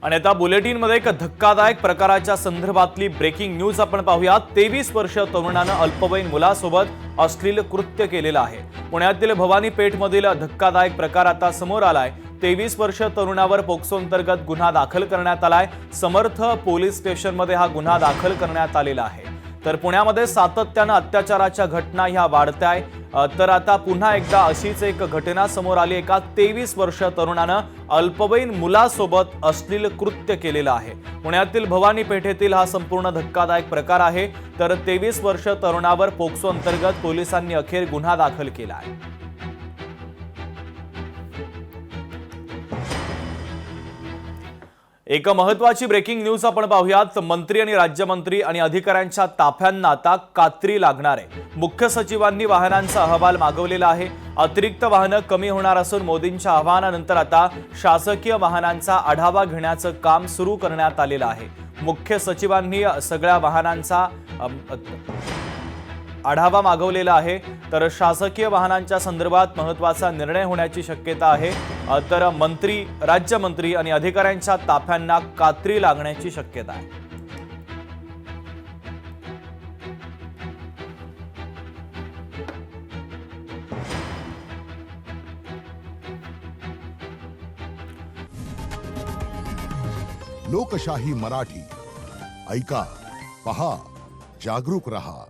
आणि आता बुलेटिनमध्ये एक धक्कादायक प्रकाराच्या संदर्भातली ब्रेकिंग न्यूज आपण पाहूया। 23 वर्षीय तरुणानं अल्पवयीन मुलासोबत अश्लील कृत्य केलेलं आहे। पुण्यातील भवानी पेठमधील धक्कादायक प्रकार आता समोर आलाय। 23 वर्षीय तरुणावर पोक्सो अंतर्गत गुन्हा दाखल करण्यात आलाय। समर्थ पोलीस स्टेशनमध्ये हा गुन्हा दाखल करण्यात आलेला आहे। तर पुण्यामध्ये सातत्याने अत्याचाराच्या घटना ह्या वाढताय। तर आता पुन्हा एकदा अशीच एक घटना समोर आली। एका 23 वर्षीय तरुणानं अल्पवयीन मुलासोबत अश्लील कृत्य केलेलं आहे। पुण्यातील भवानी पेठेतील हा संपूर्ण धक्कादायक प्रकार आहे। तर 23 वर्षीय तरुणावर पोक्सो अंतर्गत पोलिसांनी अखेर गुन्हा दाखल केला आहे। एक महत्त्वाची ब्रेकिंग न्यूज आपण पाहूयात। मंत्री आणि राज्यमंत्री आणि अधिकाऱ्यांच्या ताफ्यांना आता कात्री लागणार आहे। मुख्य सचिवांनी वाहनांचा अहवाल मागवलेला आहे। अतिरिक्त वाहनं कमी होणार असून मोदींच्या आवाहनानंतर आता शासकीय वाहनांचा आढावा घेण्याचं काम सुरू करण्यात आलेलं आहे। मुख्य सचिवांनी सगळ्या वाहनांचा आढावा मागवलेला आहे। तर शासकीय वाहनांच्या संदर्भात महत्त्वाचा निर्णय होण्याची शक्यता आहे। तर मंत्री, राज्यमंत्री आणि अधिकाऱ्यांच्या ताफ्यांना कात्री लागण्याची शक्यता आहे। लोकशाही मराठी ऐका, पहा, जागरूक रहा।